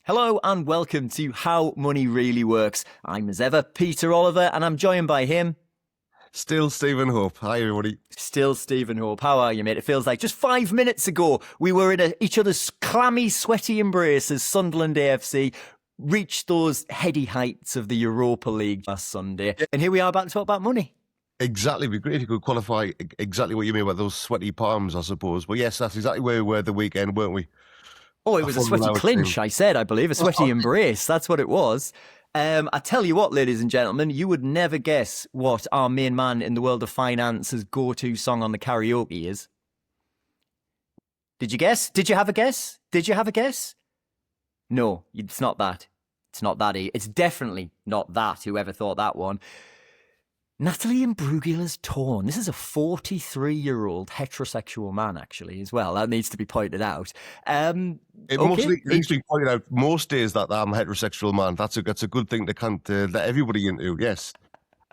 Hello and welcome to How Money Really Works. I'm as ever Peter Oliver and I'm joined by him. Still Stephen Hope. Hi everybody. Still Stephen Hope. How are you, mate? It feels like just 5 minutes ago we were in each other's clammy, sweaty embrace as Sunderland AFC reached those heady heights of the Europa League last Sunday. And here we are about to talk about money. Exactly. It'd be great if you could qualify exactly what you mean by those sweaty palms, I suppose. But yes, that's exactly where we were the weekend, weren't we? Oh, it was a sweaty clinch, I said, I believe. A sweaty embrace. That's what it was. I tell you what, ladies and gentlemen, you would never guess what our main man in the world of finance's go-to song on the karaoke is. Did you guess? Did you have a guess? Did you have a guess? No, it's not that. It's not that. It's definitely not that, whoever thought that one. Natalie Imbrugila's Torn. This is a 43-year-old heterosexual man, actually, as well. That needs to be pointed out. It needs to be pointed out most days that I'm a heterosexual man. That's a good thing to let everybody into, yes.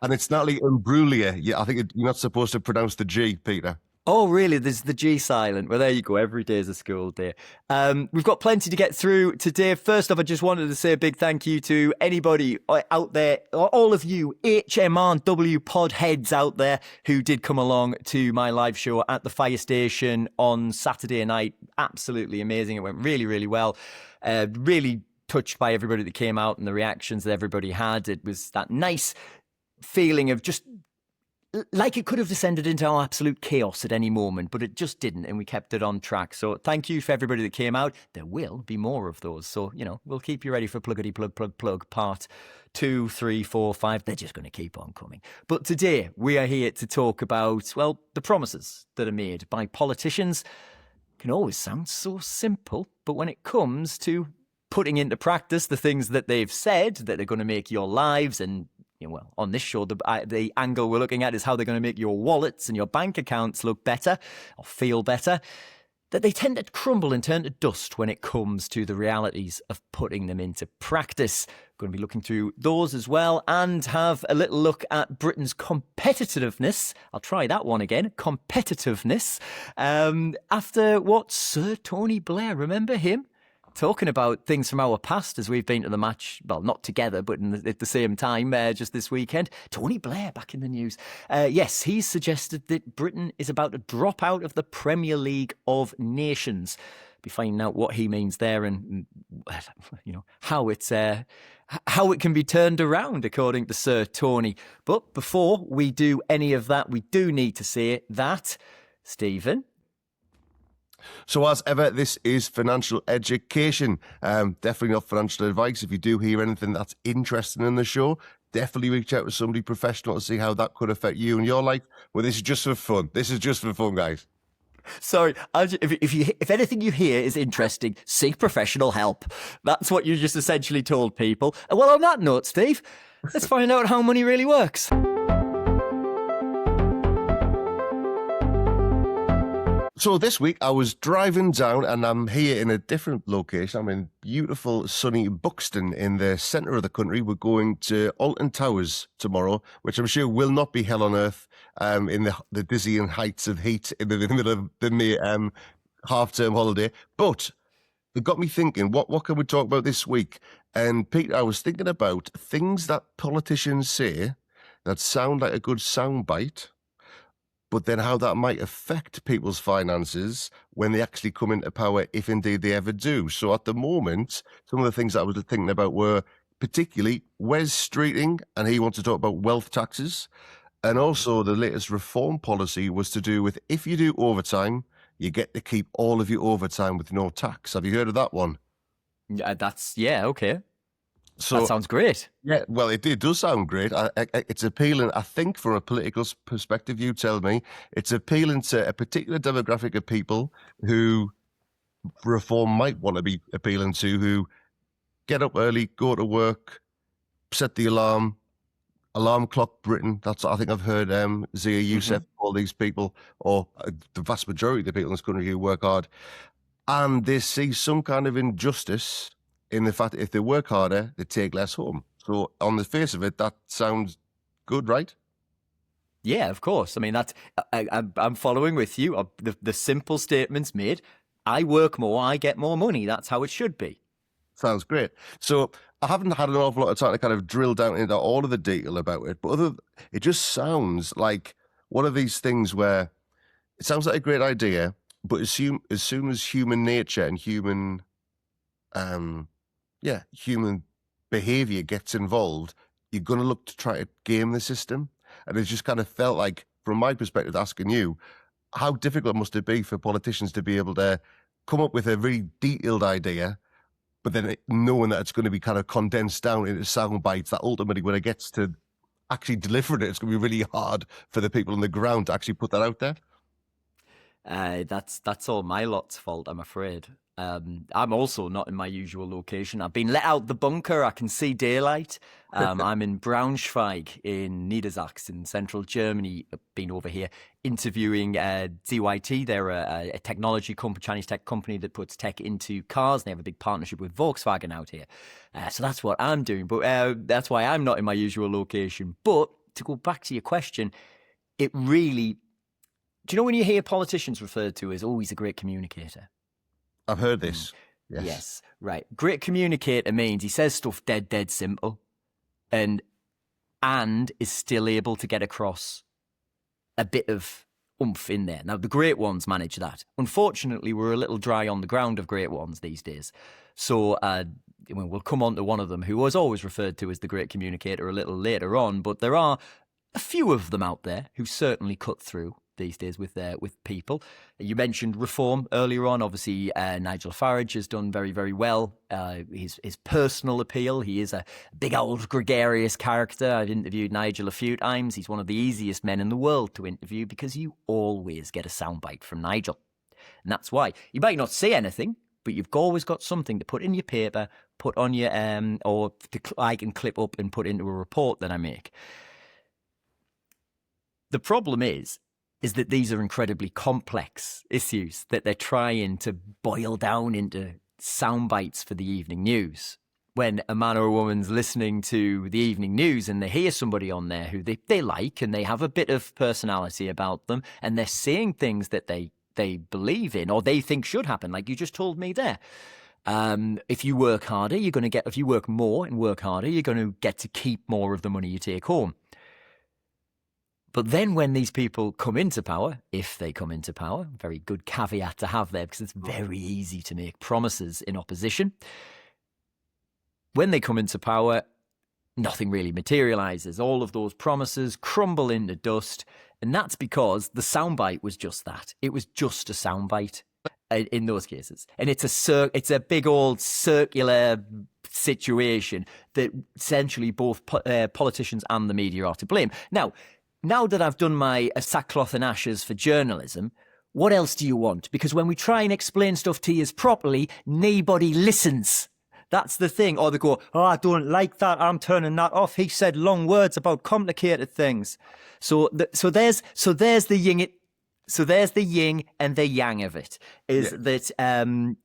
And it's Natalie Imbruglia. Yeah, I think you're not supposed to pronounce the G, Peter. Oh, really? There's the G silent. Well, there you go. Every day is a school day. We've got plenty to get through today. First off, I just wanted to say a big thank you to anybody out there, all of you HMRW pod heads out there who did come along to my live show at the fire station on Saturday night. Absolutely amazing. It went really, really well. Really touched by everybody that came out and the reactions that everybody had. It was that nice feeling of just like it could have descended into absolute chaos at any moment, but it just didn't, and we kept it on track. So thank you for everybody that came out. There will be more of those. So, we'll keep you ready for Pluggity Plug Plug Plug part 2, 3, 4, 5. They're just going to keep on coming. But today we are here to talk about, well, the promises that are made by politicians. Can always sound so simple, but when it comes to putting into practice the things that they've said that are going to make your lives and well, on this show, the angle we're looking at is how they're going to make your wallets and your bank accounts look better or feel better, that they tend to crumble and turn to dust when it comes to the realities of putting them into practice. We're going to be looking through those as well and have a little look at Britain's competitiveness. I'll try that one again. Competitiveness. After what Sir Tony Blair, remember him? Talking about things from our past as we've been to the match, well, not together, but at the same time, just this weekend. Tony Blair back in the news. Yes, he's suggested that Britain is about to drop out of the Premier League of Nations. Be finding out what he means there and how it can be turned around, according to Sir Tony. But before we do any of that, we do need to say that, Stephen. So as ever, this is financial education, definitely not financial advice. If you do hear anything that's interesting in the show, definitely reach out to somebody professional to see how that could affect you and your life. Well, this is just for fun. This is just for fun, guys. Sorry, if anything you hear is interesting, seek professional help. That's what you just essentially told people. Well, on that note, Steve, let's find out how money really works. So this week I was driving down and I'm here in a different location. I'm in beautiful sunny Buxton in the centre of the country. We're going to Alton Towers tomorrow, which I'm sure will not be hell on earth in the dizzying heights of heat in the middle of the half-term holiday. But it got me thinking, what can we talk about this week? And Peter, I was thinking about things that politicians say that sound like a good soundbite, but then how that might affect people's finances when they actually come into power, if indeed they ever do. So at the moment, some of the things that I was thinking about were particularly Wes Streeting, and he wants to talk about wealth taxes. And also the latest reform policy was to do with if you do overtime, you get to keep all of your overtime with no tax. Have you heard of that one? Yeah, okay. So, that sounds great. Yeah, well, it does sound great. It's appealing, I think, from a political perspective, you tell me, it's appealing to a particular demographic of people who reform might want to be appealing to, who get up early, go to work, set the alarm clock Britain. That's what I think I've heard Zia Youssef, all these people, or the vast majority of the people in this country who work hard, and they see some kind of injustice in the fact that if they work harder, they take less home. So on the face of it, that sounds good, right? Yeah, of course. I mean, I'm following with you. The simple statements made, I work more, I get more money. That's how it should be. Sounds great. So I haven't had an awful lot of time to kind of drill down into all of the detail about it, but it just sounds like one of these things where it sounds like a great idea, but as soon as human nature and human behavior gets involved, you're going to look to try to game the system. And it's just kind of felt like, from my perspective, asking you, how difficult must it be for politicians to be able to come up with a really detailed idea, but then knowing that it's going to be kind of condensed down into sound bites that ultimately, when it gets to actually delivering it, it's going to be really hard for the people on the ground to actually put that out there? That's all my lot's fault, I'm afraid. I'm also not in my usual location. I've been let out the bunker. I can see daylight. I'm in Braunschweig in Niedersachsen, central Germany. I've been over here interviewing DYT. They're a technology company, Chinese tech company that puts tech into cars. They have a big partnership with Volkswagen out here. So that's what I'm doing. But that's why I'm not in my usual location. But to go back to your question, it really... Do you know when you hear politicians referred to as, oh, he's a great communicator? I've heard this. Yes, right. Great communicator means he says stuff dead simple and is still able to get across a bit of oomph in there. Now, the great ones manage that. Unfortunately, we're a little dry on the ground of great ones these days. So we'll come on to one of them who was always referred to as the great communicator a little later on, but there are a few of them out there who certainly cut through these days with people. You mentioned reform earlier on. Obviously, Nigel Farage has done very, very well. His personal appeal. He is a big old gregarious character. I've interviewed Nigel a few times. He's one of the easiest men in the world to interview because you always get a soundbite from Nigel. And that's why. You might not say anything, but you've always got something to put in your paper, put on your, I can clip up and put into a report that I make. The problem is that these are incredibly complex issues that they're trying to boil down into sound bites for the evening news. When a man or a woman's listening to the evening news and they hear somebody on there who they like and they have a bit of personality about them and they're saying things that they believe in or they think should happen, like you just told me there. If you work harder, if you work more and work harder, you're going to get to keep more of the money you take home. But then when these people come into power, if they come into power, very good caveat to have there because it's very easy to make promises in opposition. When they come into power, nothing really materializes. All of those promises crumble into dust. And that's because the soundbite was just that. It was just a soundbite in those cases. And it's a big old circular situation that essentially both politicians and the media are to blame. Now that I've done my sackcloth and ashes for journalism, what else do you want? Because when we try and explain stuff to you properly, nobody listens. That's the thing. Or they go, oh, I don't like that. I'm turning that off. He said long words about complicated things. So there's the yin. So there's the yin and the yang of it. That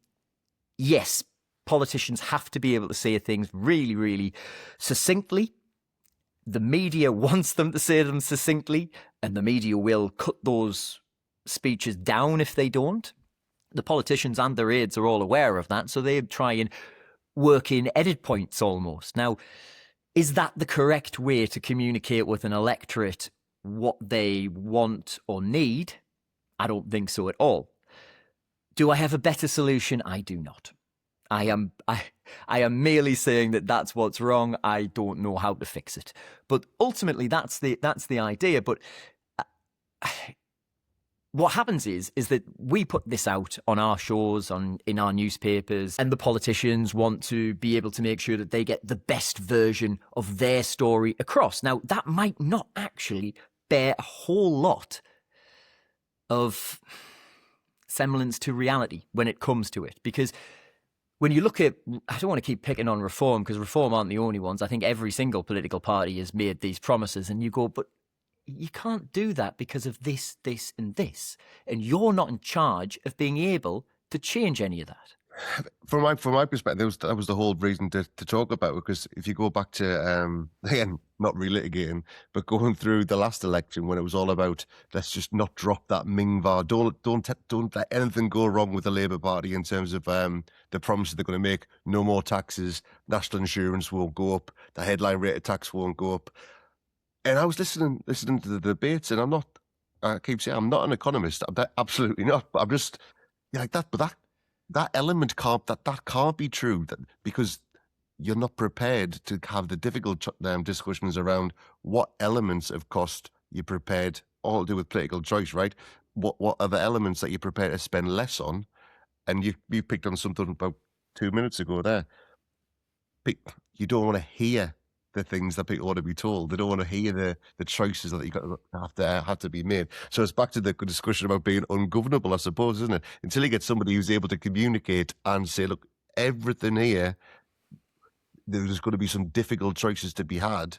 yes, politicians have to be able to say things really, really succinctly. The media wants them to say them succinctly, and the media will cut those speeches down if they don't. The politicians and their aides are all aware of that, so they try and work in edit points almost. Now, is that the correct way to communicate with an electorate what they want or need? I don't think so at all. Do I have a better solution? I do not. I am merely saying that that's what's wrong. I don't know how to fix it. But ultimately, that's the idea. But what happens is that we put this out on our shows, in our newspapers, and the politicians want to be able to make sure that they get the best version of their story across. Now, that might not actually bear a whole lot of semblance to reality when it comes to it, because when you look at, I don't want to keep picking on Reform because Reform aren't the only ones. I think every single political party has made these promises and you go, but you can't do that because of this, this and this. And you're not in charge of being able to change any of that. From my perspective, that was the whole reason to talk about it, because if you go back to again, not relitigating, but going through the last election when it was all about let's just not drop that Mingvar, don't let anything go wrong with the Labour Party in terms of the promises they're going to make. No more taxes, national insurance won't go up, the headline rate of tax won't go up. And I was listening to the debates, and I keep saying I'm not an economist, absolutely not, but I'm just like that, but that element that can't be true, because you're not prepared to have the difficult discussions around what elements of cost you're prepared, all to do with political choice, right? What are the elements that you're prepared to spend less on? And you picked on something about 2 minutes ago there. You don't want to hear the things that people want to be told. They don't want to hear the choices that you have to be made. So it's back to the discussion about being ungovernable, I suppose, isn't it? Until you get somebody who's able to communicate and say, look, everything here, there's going to be some difficult choices to be had,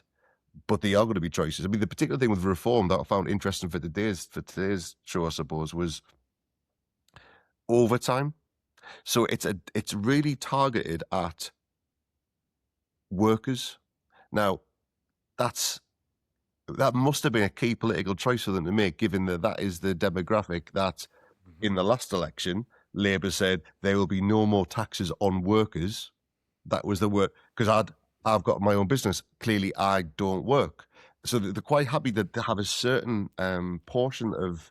but they are going to be choices. I mean, the particular thing with reform that I found interesting for today's show, I suppose, was overtime. So it's really targeted at workers. Now, that must have been a key political choice for them to make, given that is the demographic that in the last election, Labour said there will be no more taxes on workers. That was the work, because I've got my own business. Clearly, I don't work. So they're quite happy to have a certain portion of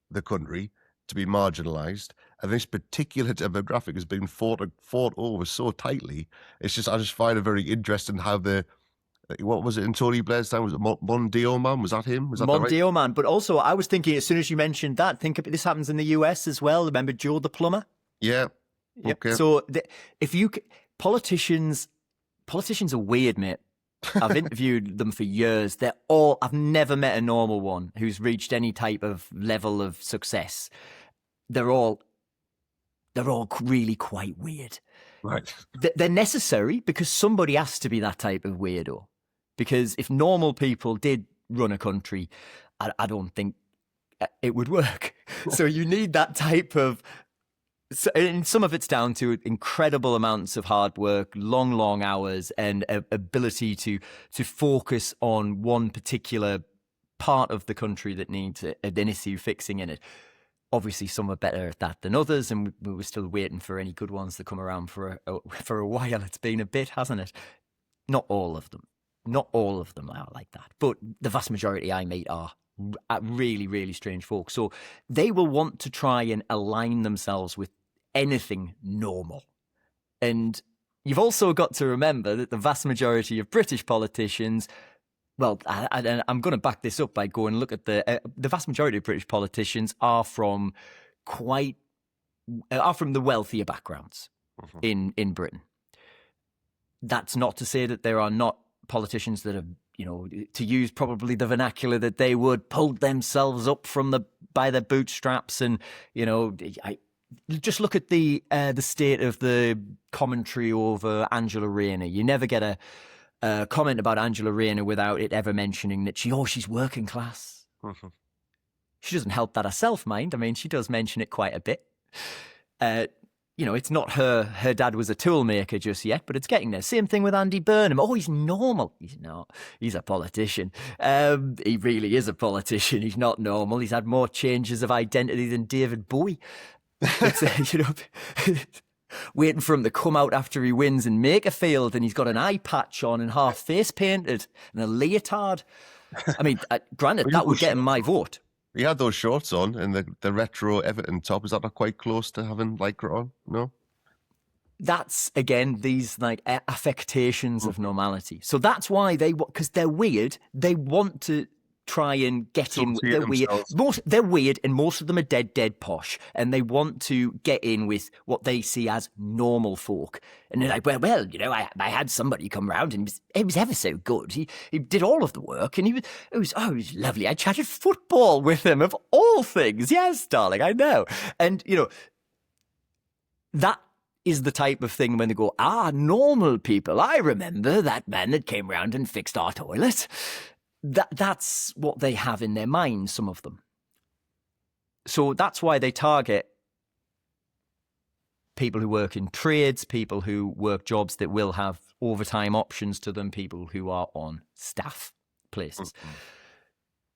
the country to be marginalised. And this particular demographic has been fought over so tightly. I just find it very interesting how what was it in Tony Blair's time? Was it Mondio Man? Was that him? Was that Mondio right? Man. But also, I was thinking, as soon as you mentioned that, think this happens in the US as well. Remember Joe the plumber? Yeah. Yep. Okay. So politicians are weird, mate. I've interviewed them for years. I've never met a normal one who's reached any type of level of success. They're all really quite weird. Right. They're necessary because somebody has to be that type of weirdo. Because if normal people did run a country, I don't think it would work. So you need that type of... And some of it's down to incredible amounts of hard work, long hours, and ability to focus on one particular part of the country that needs an issue fixing in it. Obviously, some are better at that than others, and we were still waiting for any good ones to come around for a while. It's been a bit, hasn't it? Not all of them. Not all of them are like that. But the vast majority I meet are really, really strange folks. So they will want to try and align themselves with anything normal. And you've also got to remember that the vast majority of British politicians... Well, I'm going to back this up by going and look at the vast majority of British politicians are from the wealthier backgrounds in Britain. That's not to say that there are not politicians that have, to use probably the vernacular that they would, pulled themselves up by their bootstraps, and just look at the state of the commentary over Angela Rayner. You never get a comment about Angela Rayner without it ever mentioning that she's working class. Mm-hmm. She doesn't help that herself, mind. I mean, she does mention it quite a bit. It's not her dad was a toolmaker just yet, but it's getting there. Same thing with Andy Burnham. Oh, he's normal. He's not. He's a politician. He really is a politician. He's not normal. He's had more changes of identity than David Bowie. Waiting for him to come out after he wins in Makerfield, and he's got an eye patch on and half face painted and a leotard. I mean, granted, that would get him my vote. He had those shorts on and the retro Everton top. Is that not quite close to having lycra on? No? That's, again, these affectations of normality. So that's why because they're weird, they want to try and get in. They're weird. They're weird, and most of them are dead posh, and they want to get in with what they see as normal folk. And they're like, well, I had somebody come round, and he was ever so good. He did all of the work, and it was lovely. I chatted football with him, of all things. Yes, darling, I know. And that is the type of thing when they go, normal people. I remember that man that came round and fixed our toilet. That's what they have in their minds, some of them. So that's why they target people who work in trades, people who work jobs that will have overtime options to them, people who are on staff places.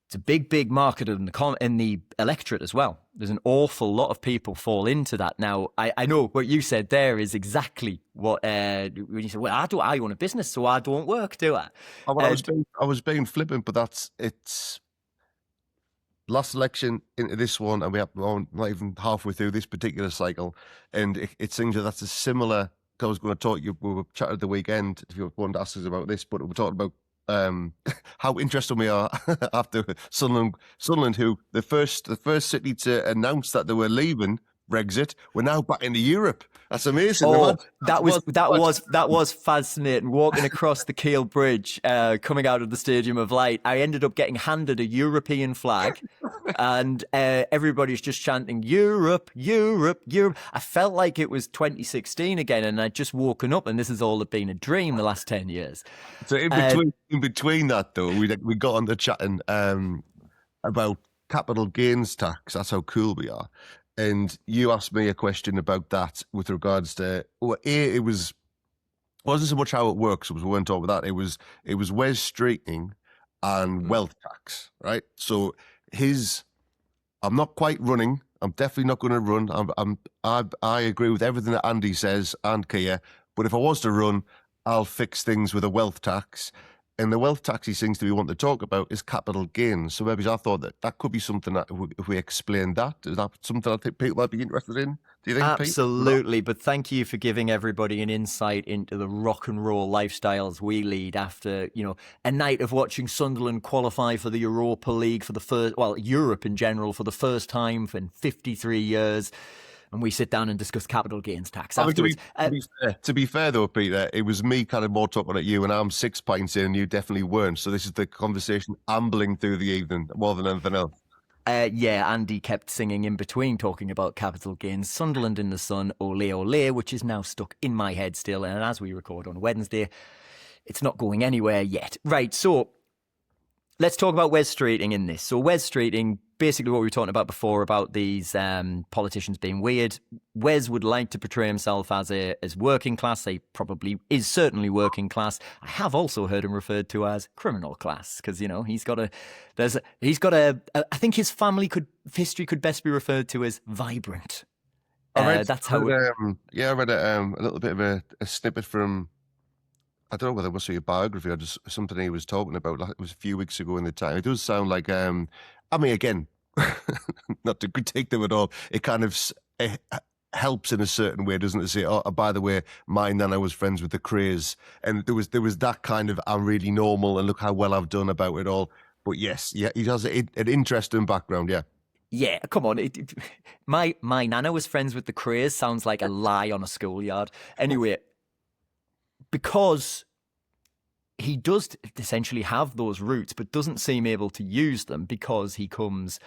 It's a big, big market in the electorate as well. There's an awful lot of people fall into that. Now, I know what you said there is exactly what, when you said, well, I own a business, so I don't work, do I? Oh, well, I was being flippant, but it's last election into this one, and we're not even halfway through this particular cycle, and it seems that's a similar. I was going to talk. We were chatting at the weekend. If you wanted to ask us about this, but we're talking about how interested we are after Sunderland, who the first city to announce that they were leaving Brexit, we're now back into Europe. That's amazing. Oh, that was fascinating. Walking across the Kiel Bridge, coming out of the Stadium of Light, I ended up getting handed a European flag, and everybody's just chanting "Europe, Europe, Europe." I felt like it was 2016 again, and I'd just woken up, and this has all been a dream the last 10 years. So in between that, though, we got on to chatting about capital gains tax. That's how cool we are. And you asked me a question about that with regards to, it wasn't so much how it works, because we weren't talking about that. It was Wes Streeting and wealth tax, right? So I'm not quite running. I'm definitely not going to run. I agree with everything that Andy says and Kia. But if I was to run, I'll fix things with a wealth tax. And the wealth tax he seems to be wanting to talk about is capital gains. So maybe I thought that could be something that if we explain that, is that something I think people might be interested in? Do you think, absolutely, Pete? But thank you for giving everybody an insight into the rock and roll lifestyles we lead after, a night of watching Sunderland qualify for the Europa League Europe in general for the first time in 53 years. And we sit down and discuss capital gains tax afterwards. To be fair, though, Peter, it was me kind of more talking at you, and I'm 6 pints in, and you definitely weren't. So this is the conversation ambling through the evening more than anything else. Yeah, Andy kept singing in between talking about capital gains. Sunderland in the sun, ole ole, which is now stuck in my head still. And as we record on Wednesday, it's not going anywhere yet. Right, so let's talk about Wes Streeting in this. So Wes Streeting, basically what we were talking about before about these politicians being weird. Wes would like to portray himself as working class. He probably is certainly working class. I have also heard him referred to as criminal class because he's got a. I think his history could best be referred to as vibrant. That's how. I read a little bit of a snippet from. I don't know whether it was a biography or just something he was talking about. It was a few weeks ago in the time. It does sound like, again, not to critique them at all. It kind of helps in a certain way, doesn't it? Say, oh, by the way, my nana was friends with the Craze, and there was that kind of I'm really normal and look how well I've done about it all. But yes, yeah, he has an interesting background. Yeah. Yeah, come on. My nana was friends with the Craze sounds like a lie on a schoolyard. Anyway. Because he does essentially have those roots, but doesn't seem able to use them because he comes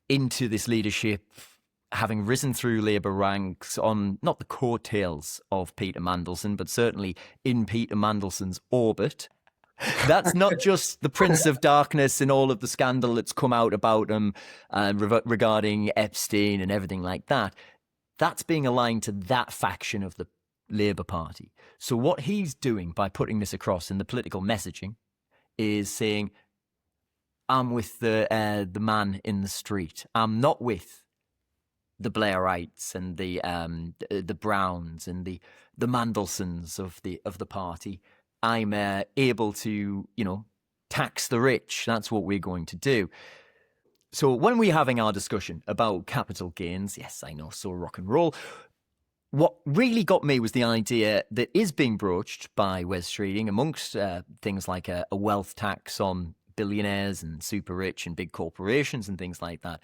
into this leadership having risen through Labour ranks on not the coattails of Peter Mandelson, but certainly in Peter Mandelson's orbit. That's not just the Prince of Darkness and all of the scandal that's come out about him regarding Epstein and everything like that. That's being aligned to that faction of the Labour Party. So what he's doing by putting this across in the political messaging is saying, I'm with the man in the street. I'm not with the Blairites and the Browns and the Mandelsons of the party. I'm able to, tax the rich. That's what we're going to do. So when we're having our discussion about capital gains, yes, I know, so rock and roll. What really got me was the idea that is being broached by Wes Streeting amongst things like a wealth tax on billionaires and super rich and big corporations and things like that,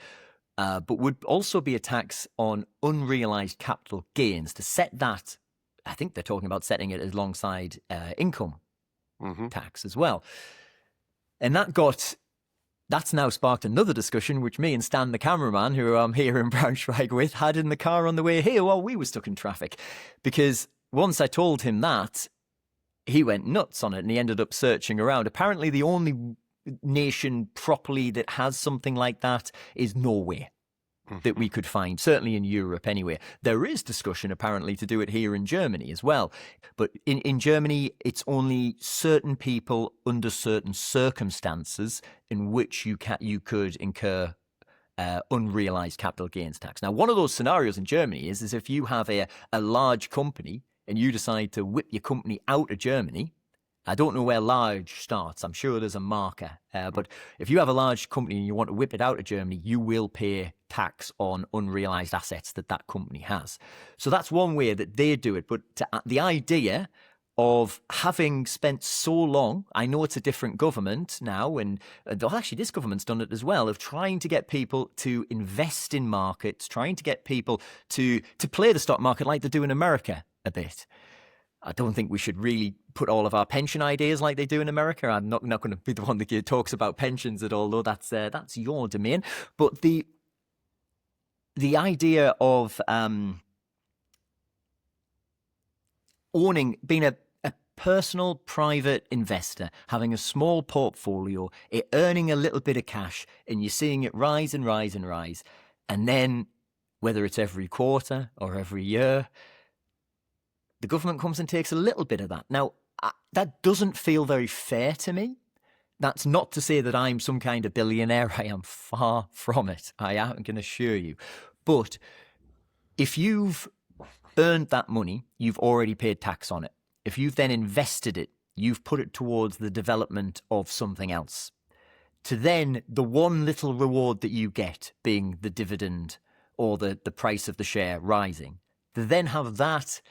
but would also be a tax on unrealised capital gains to set that. I think they're talking about setting it alongside income tax as well. And that's now sparked another discussion, which me and Stan, the cameraman, who I'm here in Braunschweig with, had in the car on the way here while we were stuck in traffic. Because once I told him that, he went nuts on it and he ended up searching around. Apparently, the only nation properly that has something like that is Norway. that we could find, certainly in Europe anyway. There is discussion apparently to do it here in Germany as well. But in Germany, it's only certain people under certain circumstances in which you could incur unrealized capital gains tax. Now, one of those scenarios in Germany is if you have a large company and you decide to whip your company out of Germany. I don't know where large starts. I'm sure there's a marker. But if you have a large company and you want to whip it out of Germany, you will pay tax on unrealized assets that company has. So that's one way that they do it. But the idea of having spent so long, I know it's a different government now, and actually this government's done it as well, of trying to get people to invest in markets, trying to get people to play the stock market like they do in America a bit. I don't think we should really put all of our pension ideas like they do in America. I'm not going to be the one that talks about pensions at all, though that's your domain. But the idea of being a personal private investor, having a small portfolio, earning a little bit of cash, and you're seeing it rise and rise and rise, and then whether it's every quarter or every year, the government comes and takes a little bit of that. Now, that doesn't feel very fair to me. That's not to say that I'm some kind of billionaire. I am far from it. I can assure you. But if you've earned that money, you've already paid tax on it. If you've then invested it, you've put it towards the development of something else. To then the one little reward that you get being the dividend or the price of the share rising, to then have that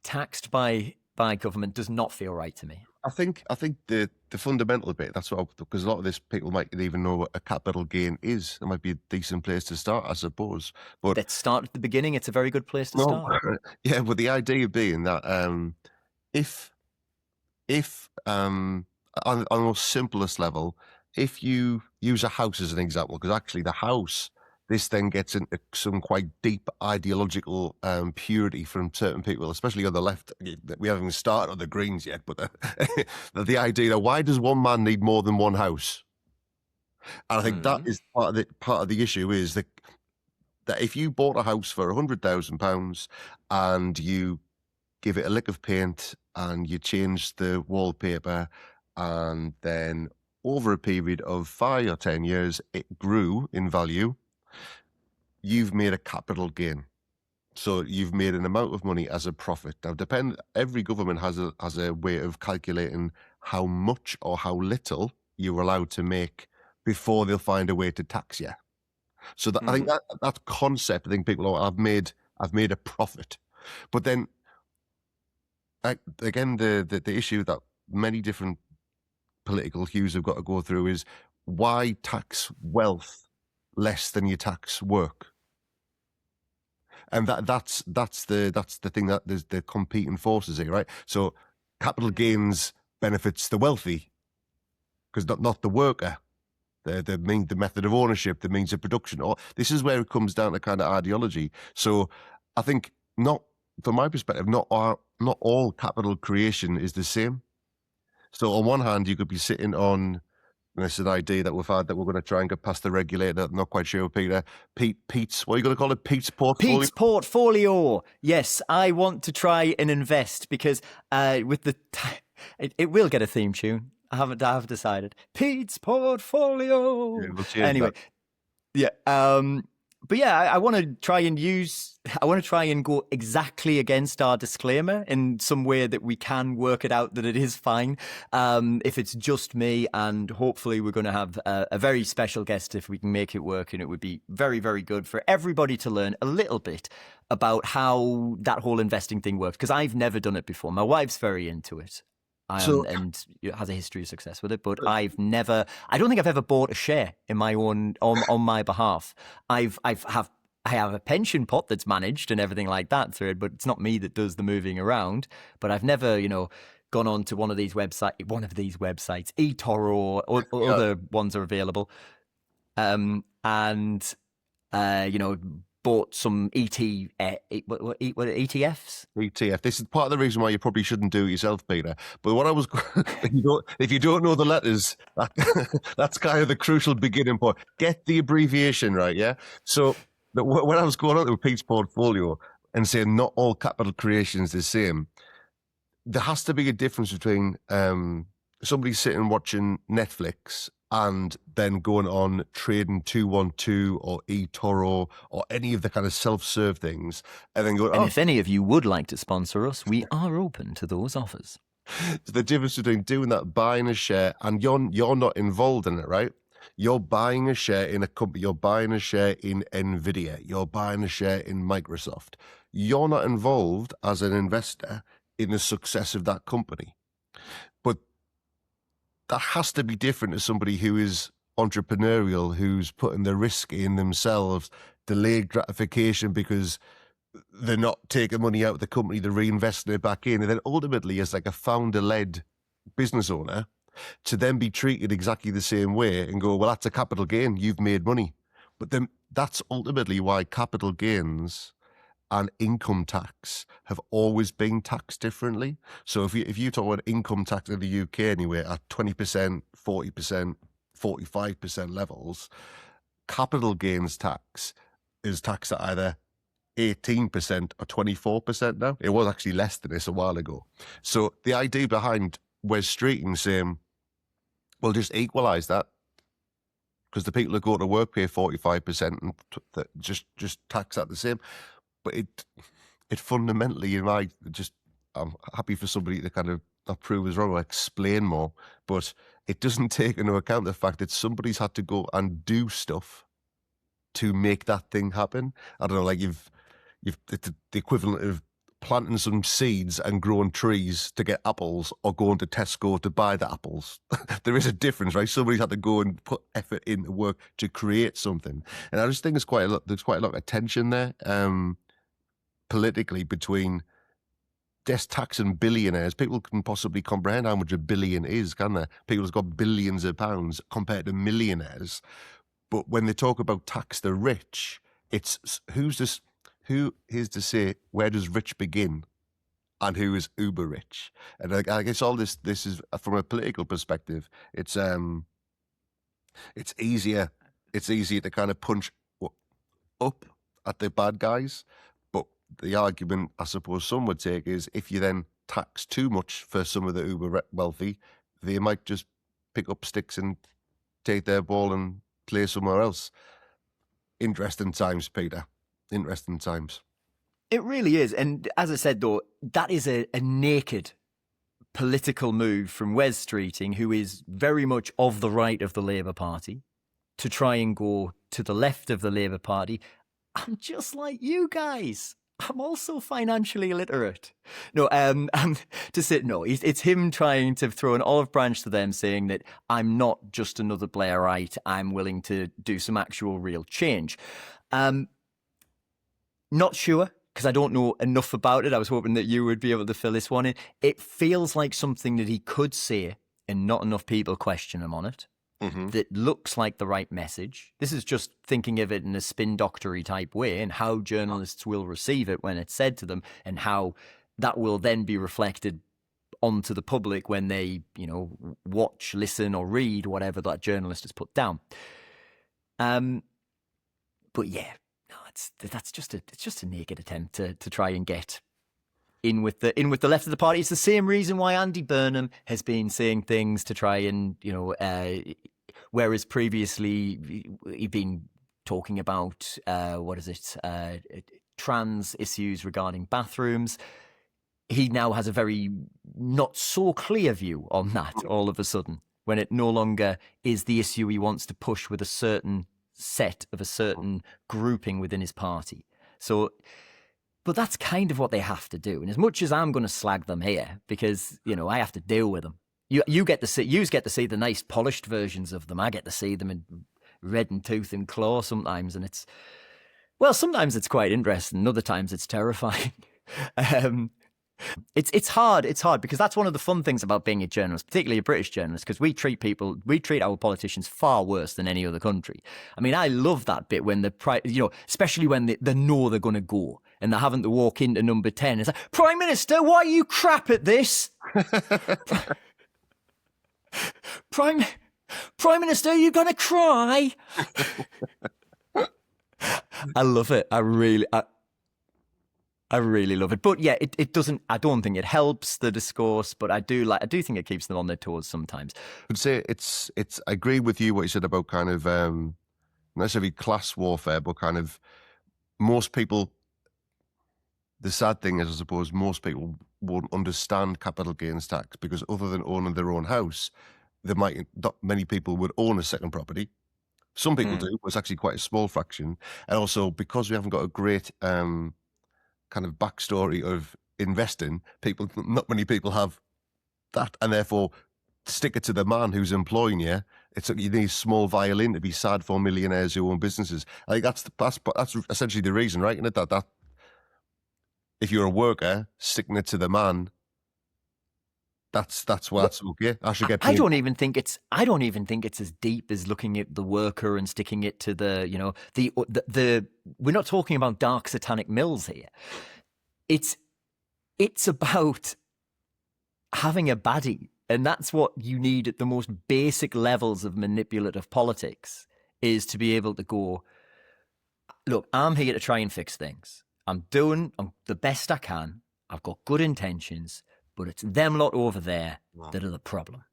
taxed by government does not feel right to me. I think the fundamental bit, that's what, because a lot of this people might even know what a capital gain is. It might be a decent place to start, I suppose. But let's start at the beginning. It's a very good place to start. Yeah, but the idea being that if on the most simplest level, if you use a house as an example, because actually the house, this then gets into some quite deep ideological purity from certain people, especially on the left. We haven't even started on the Greens yet, but the idea that why does one man need more than one house? And I think that is part of the issue is that if you bought a house for £100,000 and you give it a lick of paint and you change the wallpaper, and then over a period of 5 or 10 years it grew in value, you've made a capital gain. So you've made an amount of money as a profit. Now, every government has a way of calculating how much or how little you're allowed to make before they'll find a way to tax you. So I think that concept, I think people I've made a profit. But then again, the issue that many different political hues have got to go through is why tax wealth less than you tax work. And that's the thing that there's the competing forces here, right? So capital gains benefits the wealthy because not the worker. The method of ownership, the means of production. This is where it comes down to kind of ideology. So I think from my perspective, not all capital creation is the same. So on one hand, you could be sitting on, and this is an idea that we've had that we're going to try and get past the regulator. I'm not quite sure, Peter. Pete's, what are you going to call it? Pete's portfolio? Pete's portfolio. Yes, I want to try and invest because with it will get a theme tune. I have decided. Pete's portfolio. Yeah, we'll anyway, that. Yeah. But yeah, I want to try and go exactly against our disclaimer in some way that we can work it out that it is fine. If it's just me, and hopefully we're going to have a very special guest if we can make it work, and it would be very, very good for everybody to learn a little bit about how that whole investing thing works, because I've never done it before. My wife's very into it. And has a history of success with it, but I don't think I've ever bought a share in my own on my behalf. I have a pension pot that's managed and everything like that through it, but it's not me that does the moving around. But I've never, gone on to one of these websites, eToro or other ones are available, and bought some ETFs. ETF. This is part of the reason why you probably shouldn't do it yourself, Peter. But what I was, if you don't know the letters, that's kind of the crucial beginning point. Get the abbreviation right, yeah? So when I was going on with Pete's portfolio and saying not all capital creation is the same, there has to be a difference between somebody sitting watching Netflix and then going on trading 212 or eToro or any of the kind of self-serve things, and then going, And if any of you would like to sponsor us, we are open to those offers. So the difference between doing that, buying a share, and you're not involved in it, right? You're buying a share in a company, you're buying a share in Nvidia, you're buying a share in Microsoft. You're not involved as an investor in the success of that company. But that has to be different to somebody who is entrepreneurial, who's putting the risk in themselves, delayed gratification because they're not taking money out of the company, they're reinvesting it back in. And then ultimately, as like a founder-led business owner, to then be treated exactly the same way and go, well, that's a capital gain, you've made money. But then that's ultimately why capital gains and income tax have always been taxed differently. So if you talk about income tax in the UK anyway, at 20%, 40%, 45% levels, capital gains tax is taxed at either 18% or 24% now. It was actually less than this a while ago. So the idea behind Wes Streeting saying, well, just equalise that, because the people who go to work pay 45% and just tax that the same. But it fundamentally, I'm happy for somebody to kind of not prove us wrong or explain more, but it doesn't take into account the fact that somebody's had to go and do stuff to make that thing happen. I don't know, like it's the equivalent of planting some seeds and growing trees to get apples, or going to Tesco to buy the apples. There is a difference, right? Somebody's had to go and put effort into work to create something. And I just think there's quite a lot of tension there. Politically, between just taxing billionaires. People can possibly comprehend how much a billion is, can they? People who've got billions of pounds compared to millionaires. But when they talk about tax the rich, it's who is to say where does rich begin and who is uber rich? And I guess all this is from a political perspective. It's easier to kind of punch up at the bad guys. The argument, I suppose, some would take is if you then tax too much for some of the uber wealthy, they might just pick up sticks and take their ball and play somewhere else. Interesting times, Peter. Interesting times. It really is. And as I said, though, that is a naked political move from Wes Streeting, who is very much of the right of the Labour Party, to try and go to the left of the Labour Party. I'm just like you guys. I'm also financially illiterate. No, it's him trying to throw an olive branch to them, saying that I'm not just another Blairite. I'm willing to do some actual real change. Not sure, because I don't know enough about it. I was hoping that you would be able to fill this one in. It feels like something that he could say and not enough people question him on it. Mm-hmm. That looks like the right message. This is just thinking of it in a spin doctory type way, and how journalists will receive it when it's said to them, and how that will then be reflected onto the public when they, watch, listen, or read whatever that journalist has put down. But yeah, no, it's just a naked attempt to try and get in with the left of the party. It's the same reason why Andy Burnham has been saying things to try and, whereas previously he'd been talking about, trans issues regarding bathrooms. He now has a very not so clear view on that all of a sudden, when it no longer is the issue he wants to push with a certain set of a certain grouping within his party. So, but that's kind of what they have to do. And as much as I'm going to slag them here, because, I have to deal with them. You get to see the nice polished versions of them. I get to see them in red and tooth and claw sometimes. And sometimes it's quite interesting. Other times it's terrifying. It's hard. It's hard because that's one of the fun things about being a journalist, particularly a British journalist, because we treat our politicians far worse than any other country. I mean, I love that bit when especially when they know they're going to go and they're having to walk into number 10. It's like, Prime Minister, why are you crap at this? Prime Minister, you're going to cry. I love it. I really love it. But yeah, it doesn't, I don't think it helps the discourse, but I do think it keeps them on their toes sometimes. I'd say I agree with you what you said about kind of, not necessarily class warfare, but kind of most people, the sad thing is, I suppose, most people won't understand capital gains tax because other than owning their own house, not many people would own a second property. Some people do, but it's actually quite a small fraction. And also because we haven't got a great, kind of backstory of investing, not many people have that, and therefore stick it to the man who's employing you. You need a small violin to be sad for millionaires who own businesses. I think that's essentially the reason, right? Isn't it? That if you're a worker, sticking it to the man, that's okay. I should get paid. I don't even think it's as deep as looking at the worker and sticking it to the we're not talking about dark satanic mills here. It's about having a baddie, and that's what you need at the most basic levels of manipulative politics, is to be able to go, look, I'm here to try and fix things. I'm the best I can. I've got good intentions. But it's them lot over there that are the problem.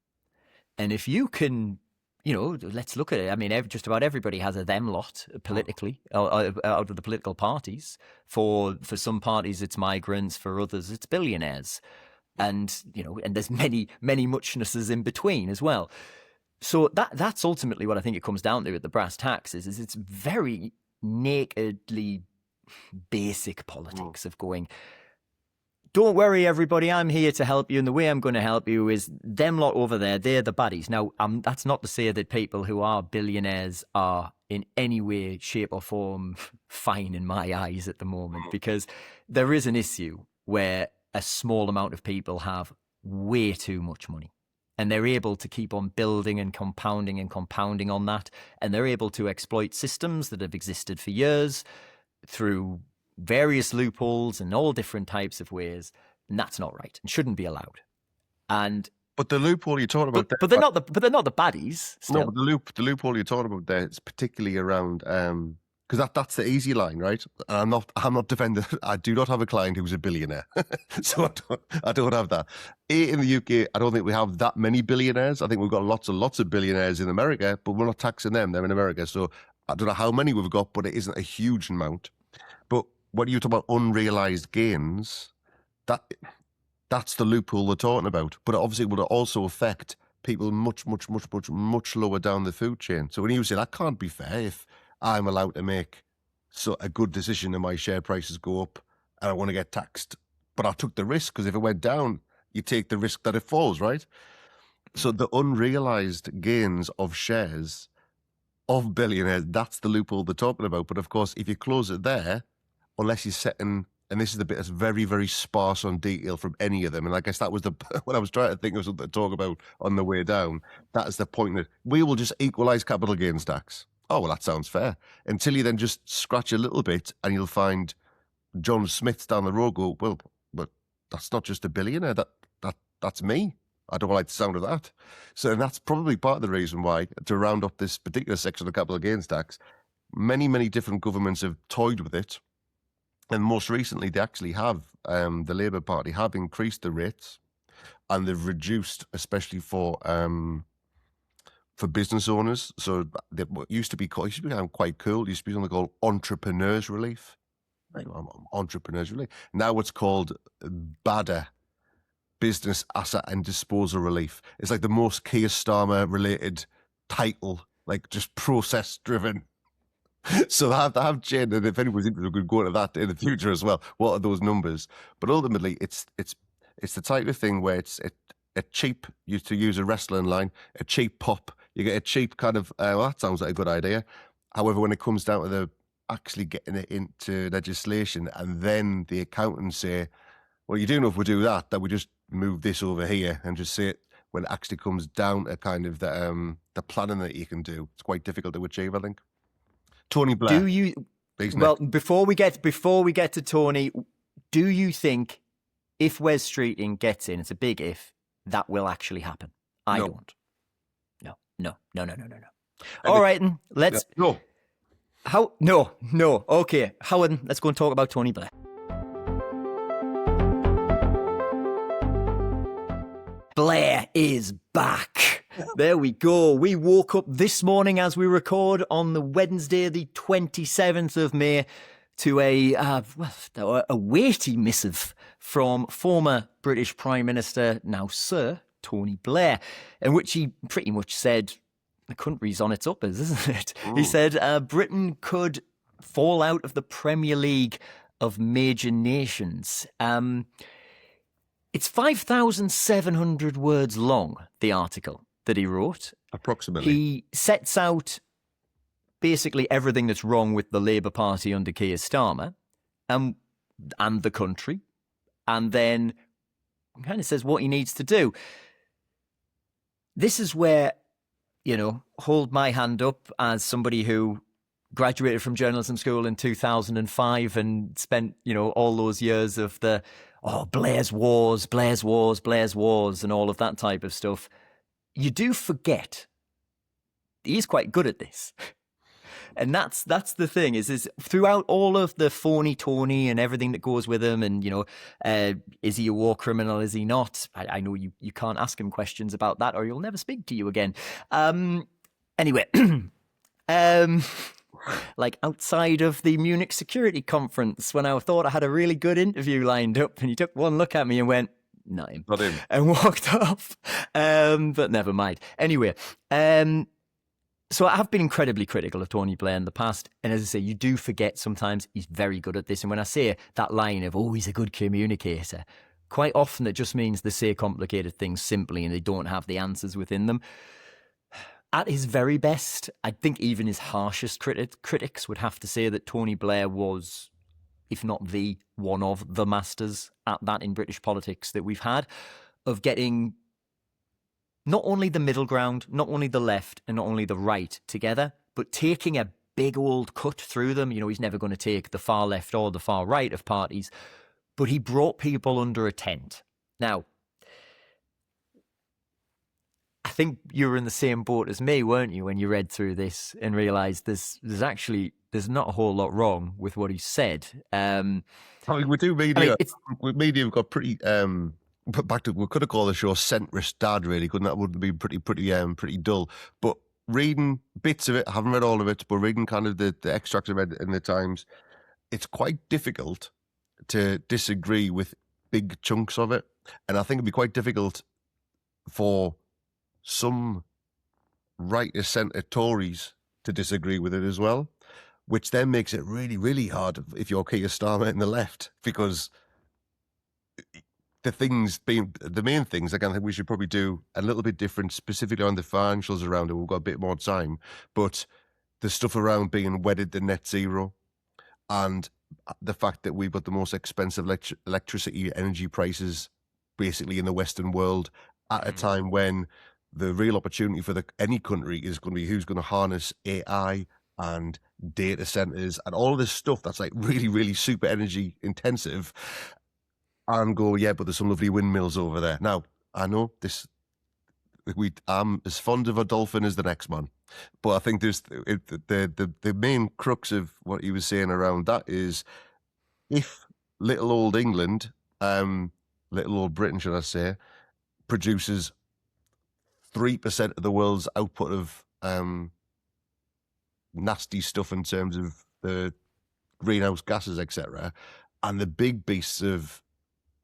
And if you can, let's look at it. I mean, just about everybody has a them lot politically, out of the political parties. For some parties, it's migrants. For others, it's billionaires. And, and there's many, many muchnesses in between as well. So that's ultimately what I think it comes down to at the brass tacks is it's very nakedly basic politics of going, don't worry, everybody, I'm here to help you. And the way I'm going to help you is them lot over there, they're the baddies. Now, that's not to say that people who are billionaires are in any way, shape or form fine in my eyes at the moment, because there is an issue where a small amount of people have way too much money. And they're able to keep on building and compounding on that. And they're able to exploit systems that have existed for years through various loopholes and all different types of ways, and that's not right and shouldn't be allowed. But the loophole you're talking about, but they're not the baddies. Still. No, but the loophole you're talking about there is particularly around because that's the easy line, right? And I'm not defending. I do not have a client who's a billionaire, so I don't have that. In the UK, I don't think we have that many billionaires. I think we've got lots of billionaires in America, but we're not taxing them. They're in America, so I don't know how many we've got, but it isn't a huge amount. But when you talk about unrealised gains, that's the loophole they're talking about. But obviously it would also affect people much, much, much, much, much lower down the food chain. So when you say that can't be fair if I'm allowed to make a good decision and my share prices go up and I want to get taxed, but I took the risk, because if it went down, you take the risk that it falls, right? So the unrealised gains of shares of billionaires, that's the loophole they're talking about. But of course, if you close it there, unless you're setting, and this is the bit that's very, very sparse on detail from any of them, and I guess that was when I was trying to think of something to talk about on the way down, that is the point, that we will just equalise capital gains tax. Oh, well, that sounds fair. Until you then just scratch a little bit and you'll find John Smiths down the road go, well, but that's not just a billionaire, that's me. I don't like the sound of that. So that's probably part of the reason why, to round up this particular section of capital gains tax, many, many different governments have toyed with it. And most recently, they actually have, the Labour Party have increased the rates, and they've reduced, especially for business owners. So what used to be quite cool. It used to be something called entrepreneurs relief. Entrepreneurs relief. Now it's called BADA, business asset and disposal relief. It's like the most Keir Starmer related title, like just process driven. So they have changed, and if anyone's interested, we could go into that in the future as well. What are those numbers? But ultimately, it's the type of thing where it's a cheap, to use a wrestling line, a cheap pop. You get a cheap kind of, well, that sounds like a good idea. However, when it comes down to actually getting it into legislation, and then the accountants say, Well, you do know if we do that we just move this over here and just say it when it actually comes down to kind of the planning that you can do. It's quite difficult to achieve, I think. Tony Blair. Do you? He's Well, next. before we get to Tony, do you think if Wes Streeting gets in, it's a big if, that will actually happen? I No. don't. No. All right, then, let's. No. How? No. Okay, Howard, let's go and talk about Tony Blair. Blair is back. There we go. We woke up this morning as we record on the Wednesday, the 27th of May, to a weighty missive from former British Prime Minister, now Sir Tony Blair, in which he pretty much said the country's on its uppers, isn't it? Ooh. He said Britain could fall out of the Premier League of major nations. It's 5,700 words long, the article that he wrote. Approximately. He sets out basically everything that's wrong with the Labour Party under Keir Starmer and the country, and then kind of says what he needs to do. This is where, hold my hand up as somebody who graduated from journalism school in 2005 and spent, all those years of Blair's wars and all of that type of stuff. You do forget he's quite good at this. And that's the thing is throughout all of the phony Tony and everything that goes with him, and is he a war criminal? Is he not? I know you can't ask him questions about that, or he'll never speak to you again. Anyway, like outside of the Munich Security Conference, when I thought I had a really good interview lined up, and he took one look at me and went, "Not him," and walked off. But never mind. Anyway. So I have been incredibly critical of Tony Blair in the past. And as I say, you do forget sometimes he's very good at this. And when I say that line of, he's a good communicator, quite often it just means they say complicated things simply and they don't have the answers within them. At his very best, I think even his harshest critics would have to say that Tony Blair was, if not the one of the masters at that in British politics that we've had, of getting not only the middle ground, not only the left and not only the right together, but taking a big old cut through them. He's never going to take the far left or the far right of parties, but he brought people under a tent. Now, I think you were in the same boat as me, weren't you, when you read through this and realised there's not a whole lot wrong with what he said. We do media. Media have got pretty. We could have called the show "Centrist Dad," really, couldn't that? Would have been pretty dull. But reading bits of it, I haven't read all of it, but reading kind of the extracts I read in the Times, it's quite difficult to disagree with big chunks of it, and I think it'd be quite difficult for some right of centre Tories to disagree with it as well, which then makes it really, really hard if you're Keir Starmer in the left, because the main things, again, I think we should probably do a little bit different, specifically on the financials around it. We've got a bit more time, but the stuff around being wedded to net zero and the fact that we've got the most expensive electricity energy prices basically in the Western world at a time when the real opportunity for any country is going to be who's going to harness AI and data centers and all of this stuff that's like really, really super energy intensive. And go, but there's some lovely windmills over there. Now, I know I'm as fond of a dolphin as the next man, but I think there's the main crux of what he was saying around that is if little old England, little old Britain, should I say, produces 3% of the world's output of nasty stuff in terms of the greenhouse gases, etc., and the big beasts of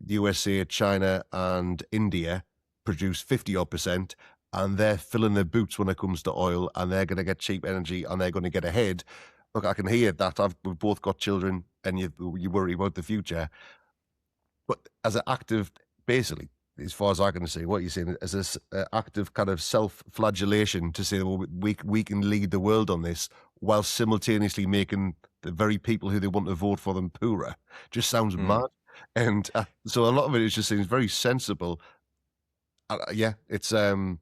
USA, China, and India produce 50% and they're filling their boots when it comes to oil, and they're going to get cheap energy and they're going to get ahead. Look, I can hear that. We've both got children, and you worry about the future. But as an act of, basically, as far as I can see, what you're saying, as an act of kind of self-flagellation to say, well, we can lead the world on this, while simultaneously making the very people who they want to vote for them poorer, just sounds mad. And so a lot of it just seems very sensible. Yeah, it's I am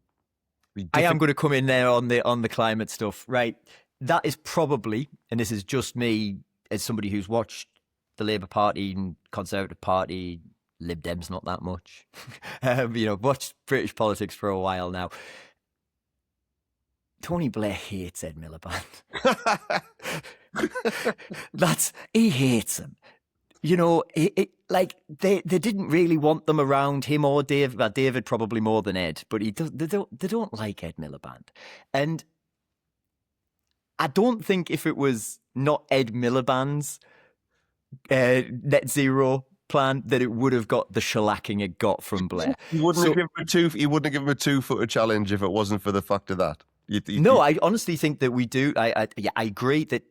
going to come in there on the climate stuff, right? That is probably, and this is just me as somebody who's watched the Labour Party and Conservative Party, Lib Dems not that much, watched British politics for a while now. Tony Blair hates Ed Miliband. He hates him. They didn't really want them around, him or David. Well, David probably more than Ed, but they don't like Ed Miliband. And I don't think if it was not Ed Miliband's net zero plan that it would have got the shellacking it got from Blair. He wouldn't have given him a 2-footer challenge if it wasn't for the fact of that. I honestly think that we do. I agree that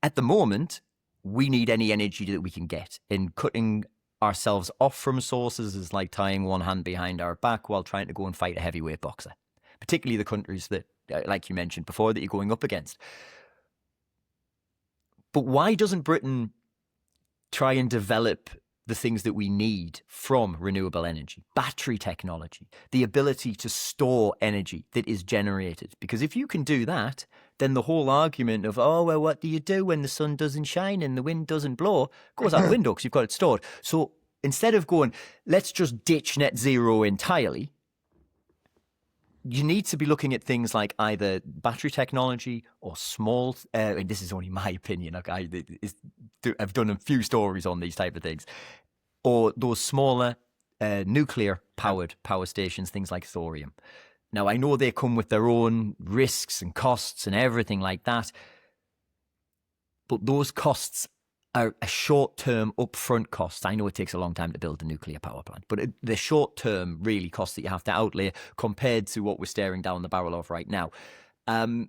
at the moment we need any energy that we can get, in cutting ourselves off from sources is like tying one hand behind our back while trying to go and fight a heavyweight boxer, particularly the countries that, like you mentioned before, that you're going up against. But why doesn't Britain try and develop the things that we need from renewable energy, battery technology, the ability to store energy that is generated? Because if you can do that, then the whole argument of, oh, well, what do you do when the sun doesn't shine and the wind doesn't blow, goes out the window because you've got it stored. So instead of going, let's just ditch net zero entirely, you need to be looking at things like either battery technology or small, and this is only my opinion, okay? I've done a few stories on these type of things, or those smaller nuclear-powered power stations, things like thorium. Now, I know they come with their own risks and costs and everything like that, but those costs are a short-term upfront cost. I know it takes a long time to build a nuclear power plant, but the short-term really costs that you have to outlay compared to what we're staring down the barrel of right now. I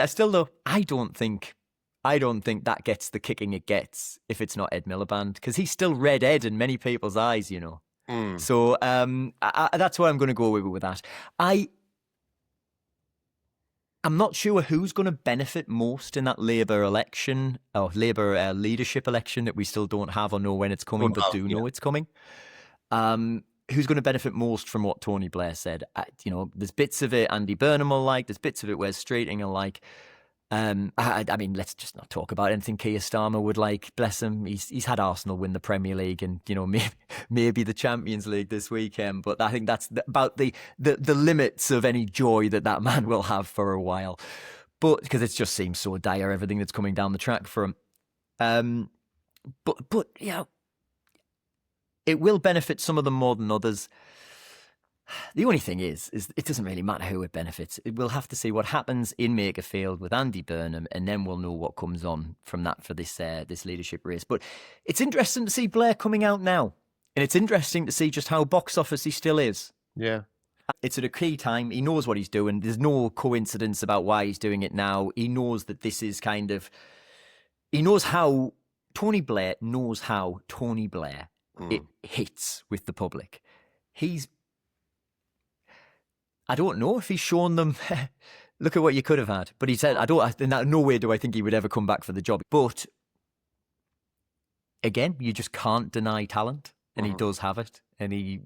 still though, I don't think that gets the kicking it gets if it's not Ed Miliband, because he's still red Ed in many people's eyes, So that's why I'm going to go with that. I'm not sure who's going to benefit most in that Labour election or Labour leadership election that we still don't have or know when it's coming, but know it's coming. Who's going to benefit most from what Tony Blair said? There's bits of it Andy Burnham will like. There's bits of it Wes Streeting will like. I mean, let's just not talk about anything Keir Starmer would like. Bless him. He's had Arsenal win the Premier League and, maybe the Champions League this weekend. But I think that's about the limits of any joy that man will have for a while. But because it just seems so dire, everything that's coming down the track for him. But it will benefit some of them more than others. The only thing is it doesn't really matter who it benefits. We'll have to see what happens in Makerfield with Andy Burnham, and then we'll know what comes on from that for this leadership race. But it's interesting to see Blair coming out now, and it's interesting to see just how box office he still is. Yeah. It's at a key time. He knows what he's doing. There's no coincidence about why he's doing it now. He knows that this is he knows how Tony Blair it hits with the public. I don't know if he's shown them, look at what you could have had. But he said, no way do I think he would ever come back for the job. But again, you just can't deny talent. And he does have it. And you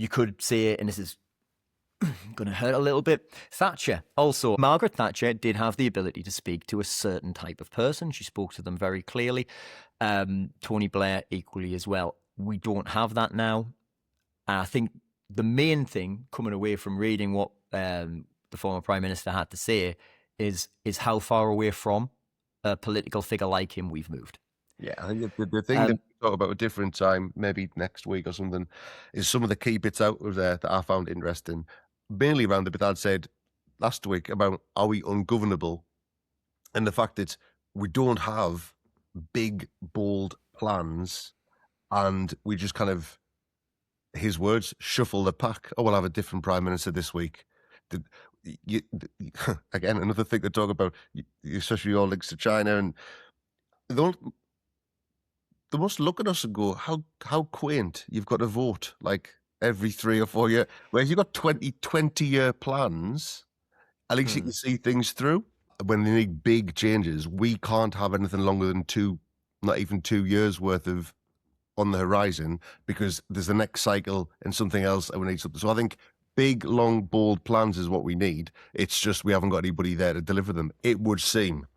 could say, and this is going to hurt a little bit, Thatcher. Also, Margaret Thatcher did have the ability to speak to a certain type of person. She spoke to them very clearly. Tony Blair equally as well. We don't have that now. I think the main thing coming away from reading what the former Prime Minister had to say is how far away from a political figure like him we've moved. Yeah, I think the thing that we talk about a different time, maybe next week or something, is some of the key bits out of there that I found interesting. Mainly around the bit I'd said last week about are we ungovernable, and the fact that we don't have big, bold plans, and we just kind of, his words, shuffle the pack. Oh, we'll have a different Prime Minister this week. Again, another thing to talk about, especially your links to China, and they must look at us and go, how quaint. You've got to vote like every 3 or 4 years. Whereas you've got 20-year plans, at least you can see things through. When they need big changes, we can't have anything longer than 2 not even 2 years worth of on the horizon, because there's the next cycle and something else and we need something. So I think big, long, bold plans is what we need. It's just we haven't got anybody there to deliver them, it would seem.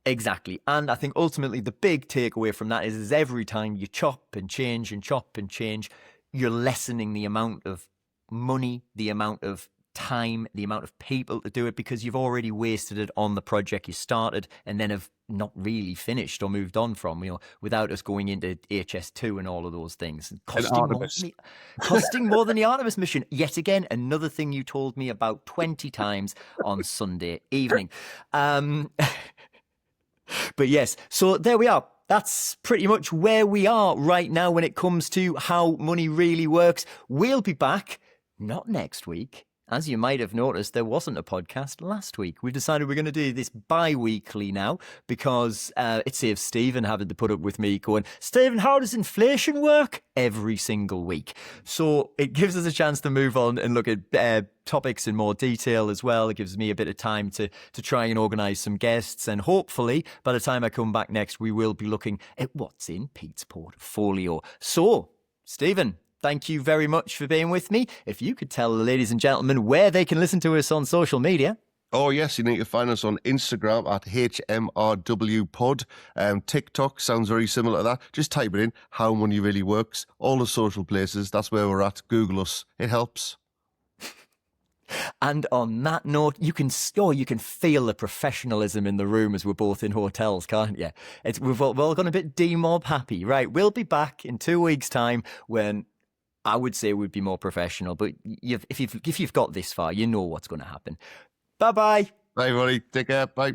Exactly. And I think ultimately the big takeaway from that is every time you chop and change, you're lessening the amount of money, the amount of time, the amount of people to do it, because you've already wasted it on the project you started and then have not really finished or moved on from, without us going into HS2 and all of those things. Costing more than the Artemis mission. Yet again, another thing you told me about 20 times on Sunday evening. But yes, so there we are. That's pretty much where we are right now when it comes to how money really works. We'll be back, not next week. As you might have noticed, there wasn't a podcast last week. We've decided we're going to do this bi-weekly now because it saves Stephen having to put up with me going, Stephen, how does inflation work? Every single week. So it gives us a chance to move on and look at topics in more detail as well. It gives me a bit of time to try and organise some guests. And hopefully, by the time I come back next, we will be looking at what's in Pete's portfolio. So, Stephen, thank you very much for being with me. If you could tell the ladies and gentlemen where they can listen to us on social media. Oh, yes, you need to find us on Instagram at HMRWpod. TikTok sounds very similar to that. Just type it in, How Money Really Works. All the social places, that's where we're at. Google us. It helps. And on that note, you can feel the professionalism in the room as we're both in hotels, can't you? We've all gone a bit D-mob happy. Right, we'll be back in 2 weeks' time when I would say we'd be more professional, but if you've got this far, you know what's going to happen. Bye-bye. Bye, everybody. Take care. Bye.